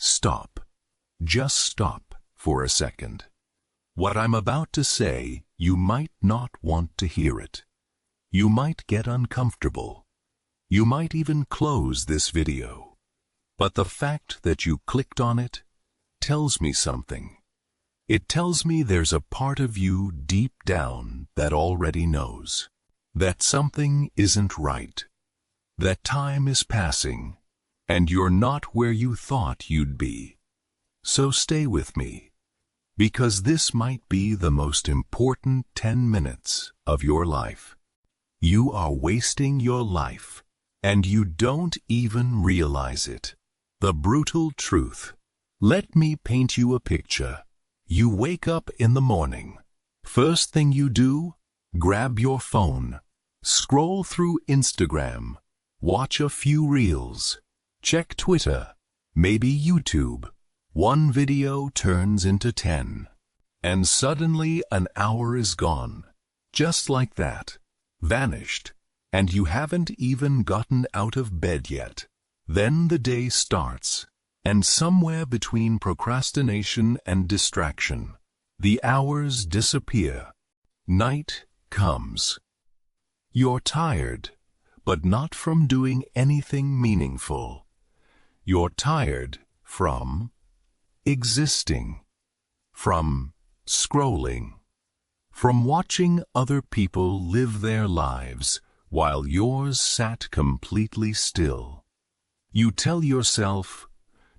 Stop. Just stop for a second. What I'm about to say, you might not want to hear it. You might get uncomfortable. You might even close this video. But the fact that you clicked on it tells me something. It tells me there's a part of you deep down that already knows that something isn't right, that time is passing, and you're not where you thought you'd be. So stay with me, because this might be the most important 10 minutes of your life. You are wasting your life, and you don't even realize it. The brutal truth. Let me paint you a picture. You wake up in the morning. First thing you do, grab your phone, scroll through Instagram, watch a few reels, check Twitter, maybe YouTube. One video turns into 10. And suddenly an hour is gone. Just like that. Vanished. And you haven't even gotten out of bed yet. Then the day starts. And somewhere between procrastination and distraction, the hours disappear. Night comes. You're tired, but not from doing anything meaningful. You're tired from existing, from scrolling, from watching other people live their lives while yours sat completely still. You tell yourself,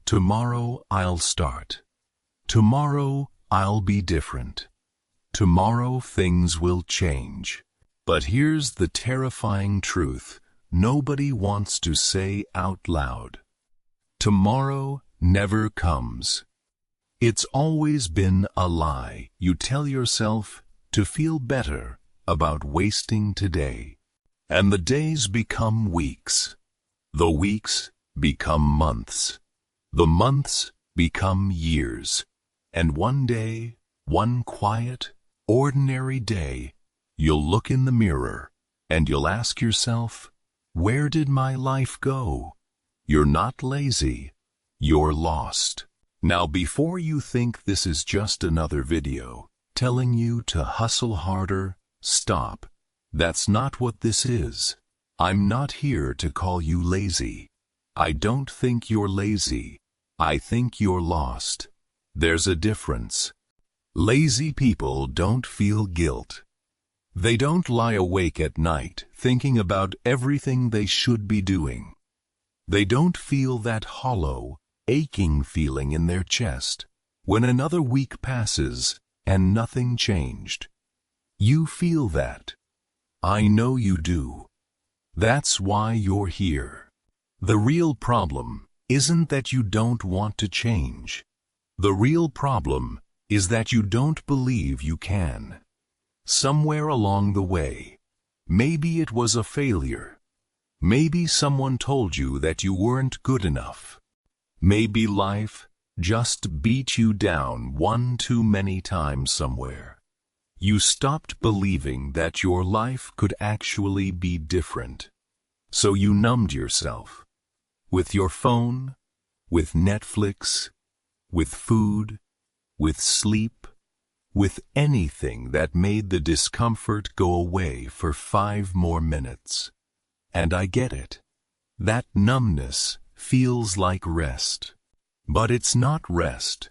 tomorrow I'll start. Tomorrow I'll be different. Tomorrow things will change. But here's the terrifying truth nobody wants to say out loud. Tomorrow never comes. It's always been a lie you tell yourself to feel better about wasting today. And the days become weeks. The weeks become months. The months become years. And one day, one quiet, ordinary day, you'll look in the mirror and you'll ask yourself, where did my life go? You're not lazy. You're lost. Now, before you think this is just another video telling you to hustle harder, stop. That's not what this is. I'm not here to call you lazy. I don't think you're lazy. I think you're lost. There's a difference. Lazy people don't feel guilt. They don't lie awake at night thinking about everything they should be doing. They don't feel that hollow, aching feeling in their chest when another week passes and nothing changed. You feel that. I know you do. That's why you're here. The real problem isn't that you don't want to change. The real problem is that you don't believe you can. Somewhere along the way, maybe it was a failure. Maybe someone told you that you weren't good enough. Maybe life just beat you down one too many times somewhere. You stopped believing that your life could actually be different. So you numbed yourself. With your phone, with Netflix, with food, with sleep, with anything that made the discomfort go away for 5 more minutes. And I get it. That numbness feels like rest. But it's not rest.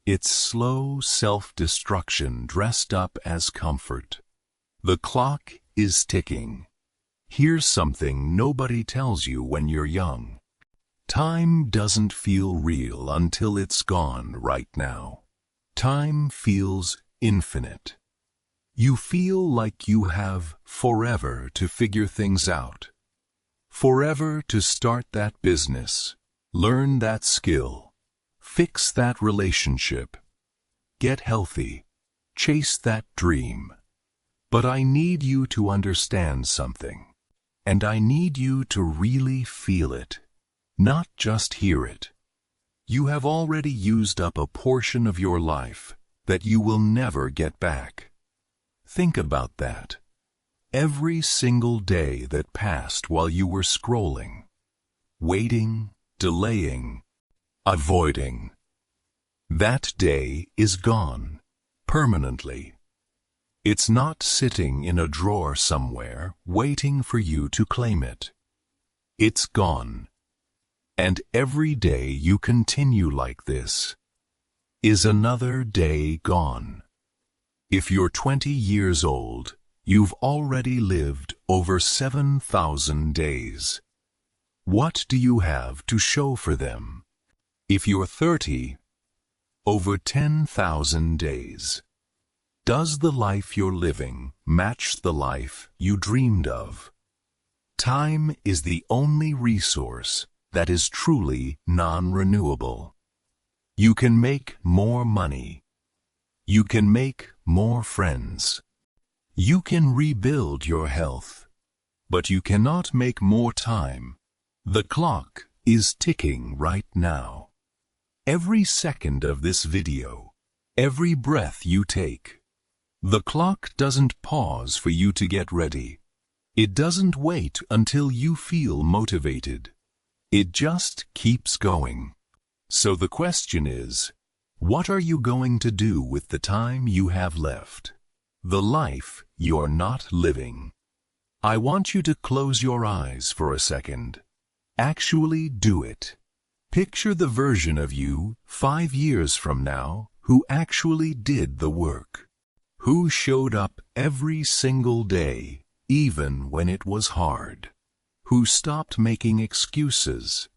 It's slow self-destruction dressed up as comfort. The clock is ticking. Here's something nobody tells you when you're young. Time doesn't feel real until it's gone right now. Time feels infinite. You feel like you have forever to figure things out. Forever to start that business, learn that skill, fix that relationship, get healthy, chase that dream. But I need you to understand something, and I need you to really feel it, not just hear it. You have already used up a portion of your life that you will never get back. Think about that. Every single day that passed while you were scrolling, waiting, delaying, avoiding. That day is gone, permanently. It's not sitting in a drawer somewhere, waiting for you to claim it. It's gone. And every day you continue like this is another day gone. If you're 20 years old, you've already lived over 7,000 days. What do you have to show for them? If you're 30, over 10,000 days. Does the life you're living match the life you dreamed of? Time is the only resource that is truly non-renewable. You can make more money. You can make more friends. You can rebuild your health, but you cannot make more time. The clock is ticking right now. Every second of this video, every breath you take, the clock doesn't pause for you to get ready. It doesn't wait until you feel motivated. It just keeps going. So the question is, what are you going to do with the time you have left? The life you're not living. I want you to close your eyes for a second. Actually do it. Picture the version of you 5 years from now who actually did the work. Who showed up every single day, even when it was hard. Who stopped making excuses.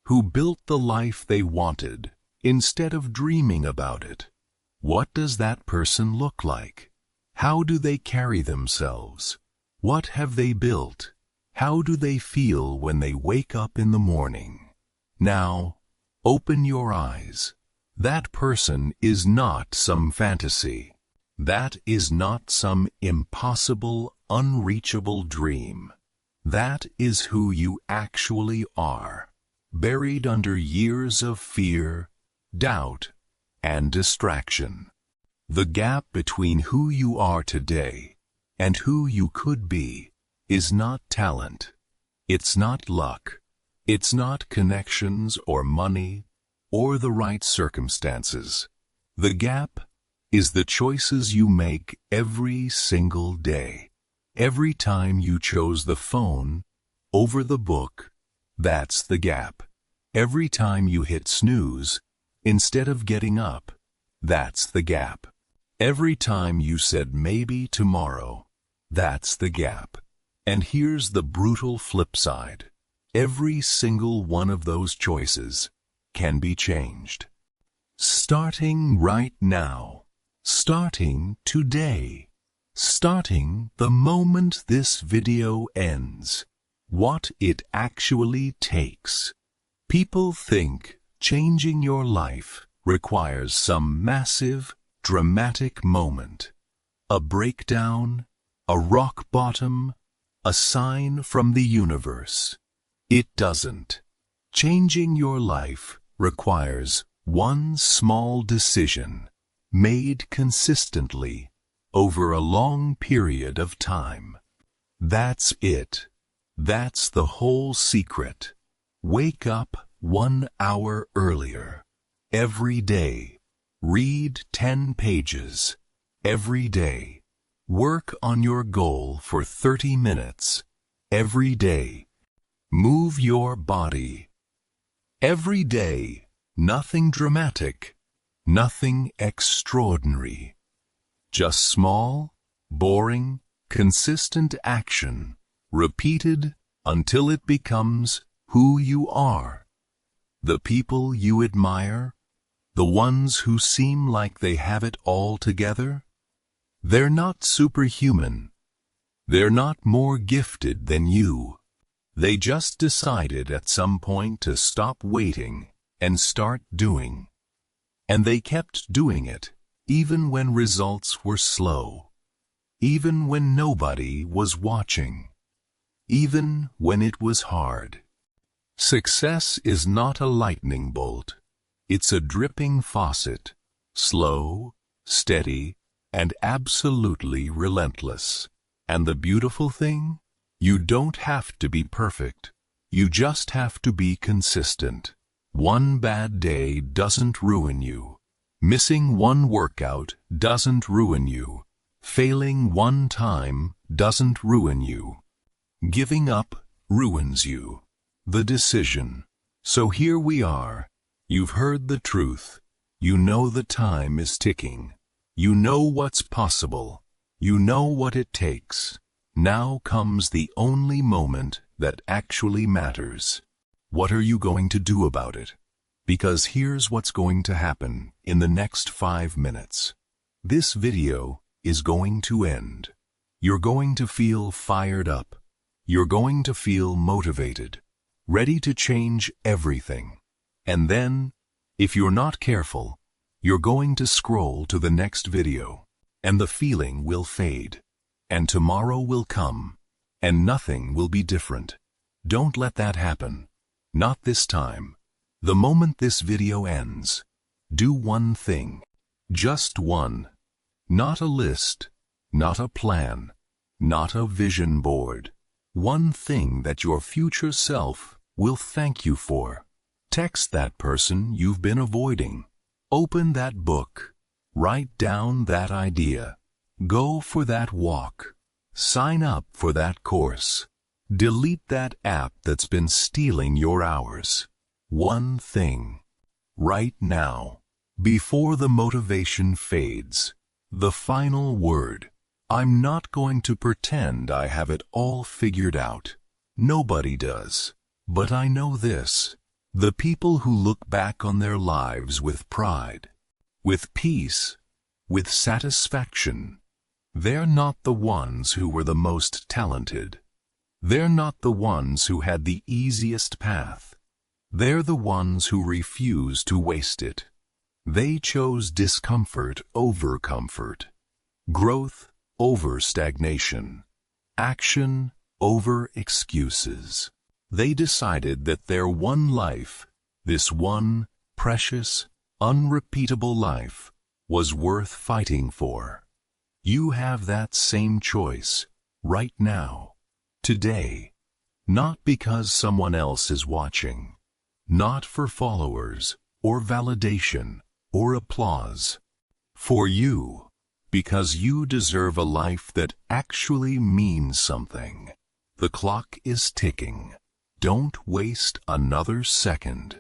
Who built the life they wanted instead of dreaming about it. What does that person look like? How do they carry themselves? What have they built? How do they feel when they wake up in the morning? Now, open your eyes. That person is not some fantasy. That is not some impossible, unreachable dream. That is who you actually are, buried under years of fear, doubt, and distraction. The gap between who you are today and who you could be is not talent. It's not luck. It's not connections or money or the right circumstances. The gap is the choices you make every single day. Every time you chose the phone over the book, that's the gap. Every time you hit snooze instead of getting up, that's the gap. Every time you said maybe tomorrow, that's the gap. And here's the brutal flip side. Every single one of those choices can be changed. Starting right now. Starting today. Starting the moment this video ends. What it actually takes. People think changing your life requires some massive, dramatic moment. A breakdown, a rock bottom, a sign from the universe. It doesn't. Changing your life requires one small decision, made consistently over a long period of time. That's it. That's the whole secret. Wake up 1 hour earlier. Every day. Read 10 pages. Every day. Work on your goal for 30 minutes. Every day. Move your body. Every day. Nothing dramatic. Nothing extraordinary. Just small, boring, consistent action, repeated until it becomes who you are. The people you admire, the ones who seem like they have it all together, they're not superhuman. They're not more gifted than you. They just decided at some point to stop waiting and start doing. And they kept doing it, even when results were slow, even when nobody was watching, even when it was hard. Success is not a lightning bolt. It's a dripping faucet, slow, steady, and absolutely relentless. And the beautiful thing? You don't have to be perfect. You just have to be consistent. One bad day doesn't ruin you. Missing one workout doesn't ruin you. Failing one time doesn't ruin you. Giving up ruins you. The decision. So here we are. You've heard the truth. You know the time is ticking. You know what's possible. You know what it takes. Now comes the only moment that actually matters. What are you going to do about it? Because here's what's going to happen in the next 5 minutes. This video is going to end. You're going to feel fired up. You're going to feel motivated, ready to change everything. And then, if you're not careful, you're going to scroll to the next video, and the feeling will fade, and tomorrow will come, and nothing will be different. Don't let that happen. Not this time. The moment this video ends, do one thing. Just one. Not a list, not a plan, not a vision board. One thing that your future self will thank you for. Text that person you've been avoiding. Open that book. Write down that idea. Go for that walk. Sign up for that course. Delete that app that's been stealing your hours. One thing. Right now. Before the motivation fades. The final word. I'm not going to pretend I have it all figured out. Nobody does. But I know this. The people who look back on their lives with pride, with peace, with satisfaction, they're not the ones who were the most talented. They're not the ones who had the easiest path. They're the ones who refused to waste it. They chose discomfort over comfort, growth over stagnation, action over excuses. They decided that their one life, this one precious, unrepeatable life, was worth fighting for. You have that same choice right now, today, not because someone else is watching, not for followers or validation or applause. For you, because you deserve a life that actually means something. The clock is ticking. Don't waste another second.